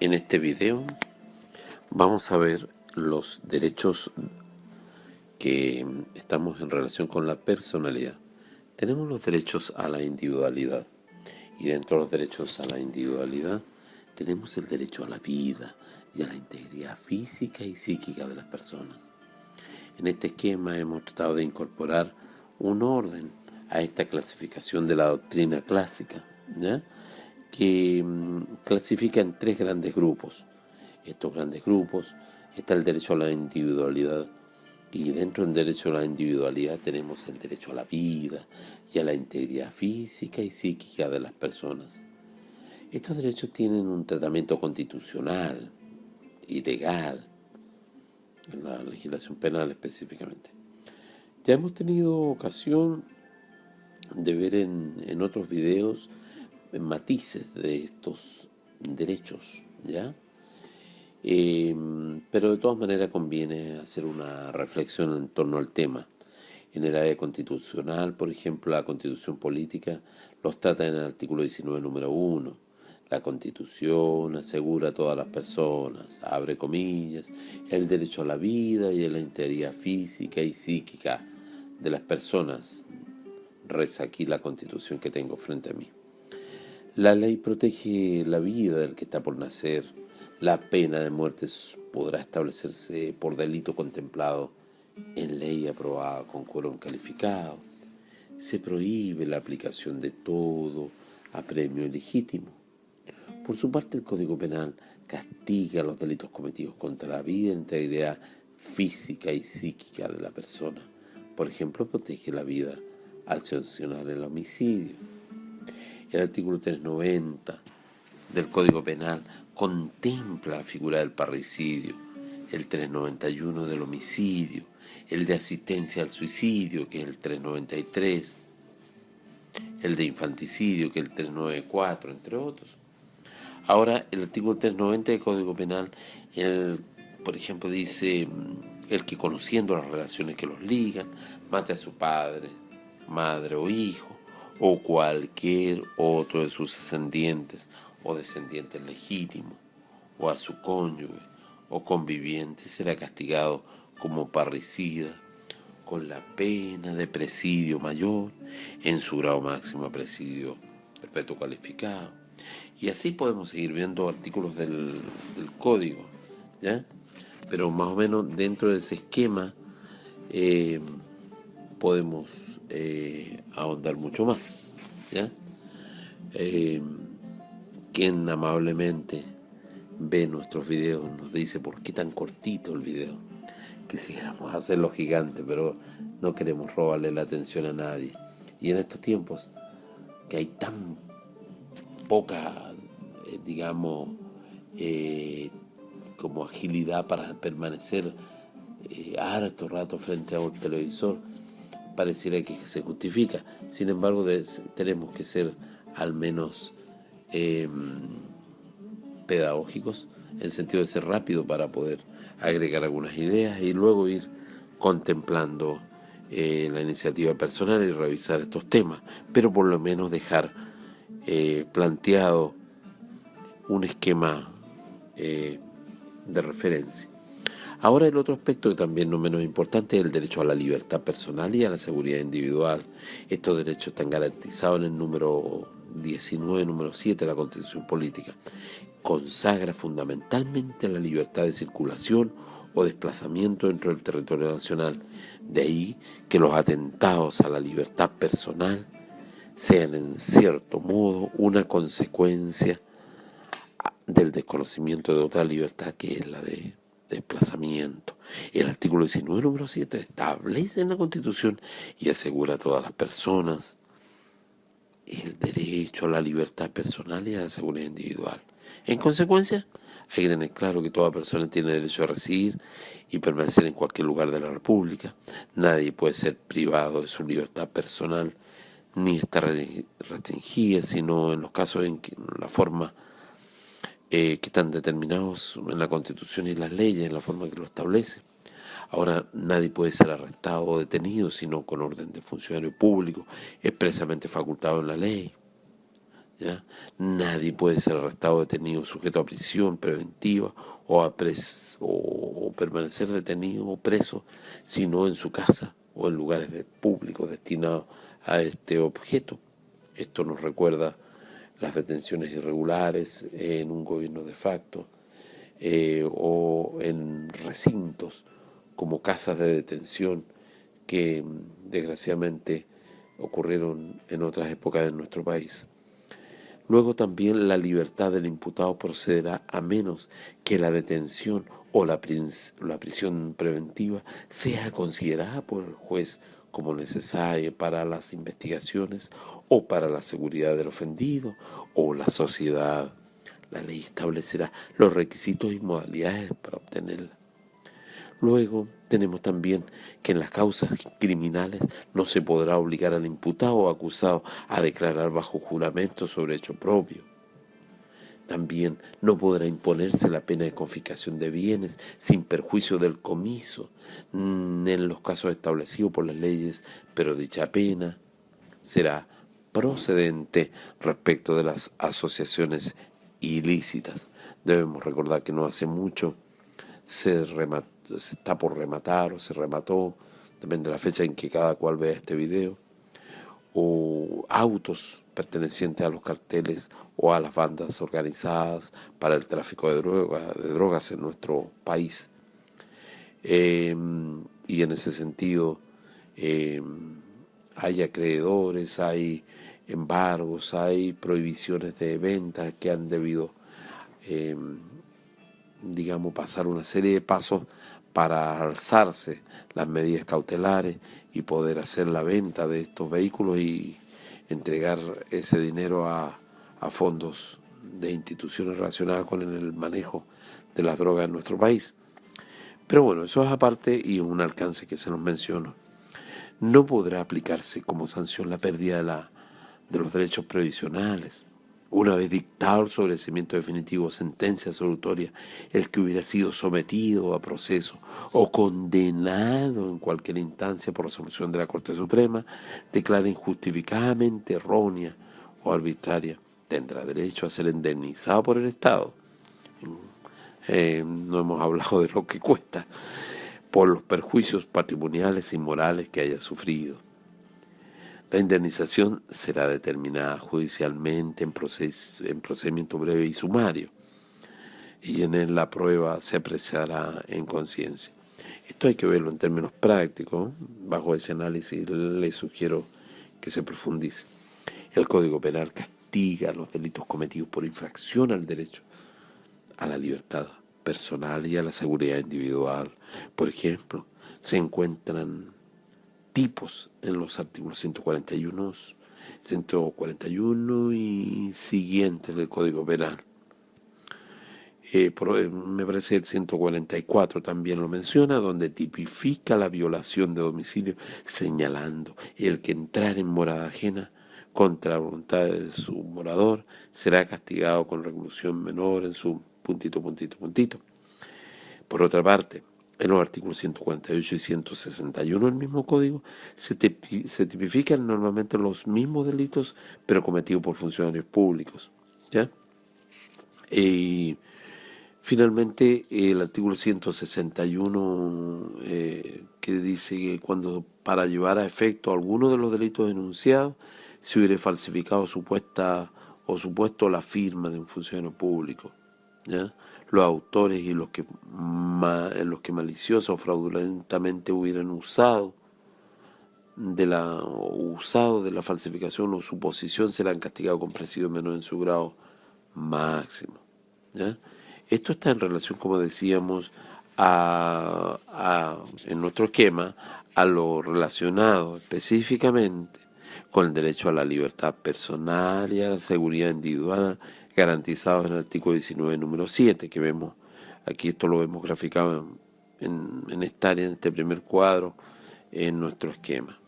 En este video vamos a ver los derechos que estamos en relación con la personalidad. Tenemos los derechos a la individualidad y dentro de los derechos a la individualidad tenemos el derecho a la vida y a la integridad física y psíquica de las personas. En este esquema hemos tratado de incorporar un orden a esta clasificación de la doctrina clásica, ¿ya?, que clasifica en tres grandes grupos. Estos grandes grupos está el derecho a la individualidad, y dentro del derecho a la individualidad tenemos el derecho a la vida y a la integridad física y psíquica de las personas. Estos derechos tienen un tratamiento constitucional y legal, en la legislación penal específicamente. Ya hemos tenido ocasión de ver en otros videos matices de estos derechos, ¿ya? Pero de todas maneras conviene hacer una reflexión en torno al tema. En el área constitucional, por ejemplo, la Constitución política los trata en el artículo 19, número 1. La Constitución asegura a todas las personas, abre comillas, el derecho a la vida y a la integridad física y psíquica de las personas. Reza aquí la Constitución que tengo frente a mí. La ley protege la vida del que está por nacer. La pena de muerte podrá establecerse por delito contemplado en ley aprobada con quórum calificado. Se prohíbe la aplicación de todo apremio ilegítimo. Por su parte, el Código Penal castiga los delitos cometidos contra la vida e integridad física y psíquica de la persona. Por ejemplo, protege la vida al sancionar el homicidio. El artículo 390 del Código Penal contempla la figura del parricidio, el 391 del homicidio, el de asistencia al suicidio, que es el 393, el de infanticidio, que es el 394, entre otros. Ahora, el artículo 390 del Código Penal, por ejemplo, dice: el que, conociendo las relaciones que los ligan, mate a su padre, madre o hijo, o cualquier otro de sus ascendientes o descendientes legítimos, o a su cónyuge o conviviente, será castigado como parricida con la pena de presidio mayor, en su grado máximo presidio perpetuo calificado. Y así podemos seguir viendo artículos del código, ¿ya? Pero más o menos dentro de ese esquema podemos ahondar mucho más, ¿ya? Quien amablemente ve nuestros videos nos dice: ¿por qué tan cortito el video? Quisiéramos hacerlo gigante, pero no queremos robarle la atención a nadie. Y en estos tiempos que hay tan poca, como agilidad para permanecer harto rato frente a un televisor, pareciera que se justifica. Sin embargo, tenemos que ser al menos pedagógicos, en el sentido de ser rápido para poder agregar algunas ideas y luego ir contemplando la iniciativa personal y revisar estos temas, pero por lo menos dejar planteado un esquema de referencia. Ahora, el otro aspecto, que también no menos importante, es el derecho a la libertad personal y a la seguridad individual. Estos derechos están garantizados en el número 19, número 7 de la Constitución Política. Consagra fundamentalmente la libertad de circulación o desplazamiento dentro del territorio nacional. De ahí que los atentados a la libertad personal sean en cierto modo una consecuencia del desconocimiento de otra libertad, que es la de desplazamiento. El artículo 19, número 7, establece en la Constitución y asegura a todas las personas el derecho a la libertad personal y a la seguridad individual. En consecuencia, hay que tener claro que toda persona tiene derecho a residir y permanecer en cualquier lugar de la República. Nadie puede ser privado de su libertad personal ni estar restringida, sino en los casos en que la forma que están determinados en la Constitución y las leyes, en la forma que lo establece. Ahora, nadie puede ser arrestado o detenido sino con orden de funcionario público expresamente facultado en la ley. ¿ya? Nadie puede ser arrestado, detenido, sujeto a prisión preventiva o permanecer detenido o preso, sino en su casa o en lugares públicos destinados a este objeto. Esto nos recuerda las detenciones irregulares en un gobierno de facto, o en recintos como casas de detención que desgraciadamente ocurrieron en otras épocas de nuestro país. Luego también la libertad del imputado procederá a menos que la detención o la prisión preventiva sea considerada por el juez como necesaria para las investigaciones o para la seguridad del ofendido o la sociedad. La ley establecerá los requisitos y modalidades para obtenerla. Luego tenemos también que en las causas criminales no se podrá obligar al imputado o acusado a declarar bajo juramento sobre hecho propio. También no podrá imponerse la pena de confiscación de bienes sin perjuicio del comiso en los casos establecidos por las leyes, pero dicha pena será procedente respecto de las asociaciones ilícitas. Debemos recordar que no hace mucho se está por rematar o se remató, depende de la fecha en que cada cual vea este video, o autos pertenecientes a los carteles o a las bandas organizadas para el tráfico de drogas en nuestro país. Y en ese sentido hay acreedores, hay embargos, hay prohibiciones de ventas que han debido pasar una serie de pasos para alzarse las medidas cautelares y poder hacer la venta de estos vehículos y entregar ese dinero a fondos de instituciones relacionadas con el manejo de las drogas en nuestro país. Pero bueno, eso es aparte y un alcance que se nos menciona. No podrá aplicarse como sanción la pérdida de los derechos previsionales. Una vez dictado el sobreseimiento definitivo o sentencia absolutoria, el que hubiera sido sometido a proceso o condenado en cualquier instancia por resolución de la Corte Suprema, declara injustificadamente errónea o arbitraria, tendrá derecho a ser indemnizado por el Estado. No hemos hablado de lo que cuesta por los perjuicios patrimoniales y morales que haya sufrido. La indemnización será determinada judicialmente en procedimiento breve y sumario, y en la prueba se apreciará en conciencia. Esto hay que verlo en términos prácticos. Bajo ese análisis le sugiero que se profundice. El Código Penal castiga los delitos cometidos por infracción al derecho a la libertad personal y a la seguridad individual. Por ejemplo, se encuentran tipos en los artículos 141 y siguientes del Código Penal. Me parece el 144 también lo menciona, donde tipifica la violación de domicilio, señalando el que entrar en morada ajena contra la voluntad de su morador será castigado con reclusión menor en su puntito. Por otra parte, en los artículos 148 y 161 del mismo código se tipifican normalmente los mismos delitos, pero cometidos por funcionarios públicos, ¿ya? Y finalmente, el artículo 161 que dice que cuando para llevar a efecto alguno de los delitos denunciados se hubiera falsificado supuesto la firma de un funcionario público, ¿ya? Los autores y los que maliciosa o fraudulentamente hubieran usado de la falsificación o suposición serán castigados con presidio menor en su grado máximo, ¿ya? Esto está en relación, como decíamos, en nuestro esquema, a lo relacionado específicamente con el derecho a la libertad personal y a la seguridad individual garantizados en el artículo 19, número 7, que vemos aquí. Esto lo vemos graficado en esta área, en este primer cuadro, en nuestro esquema.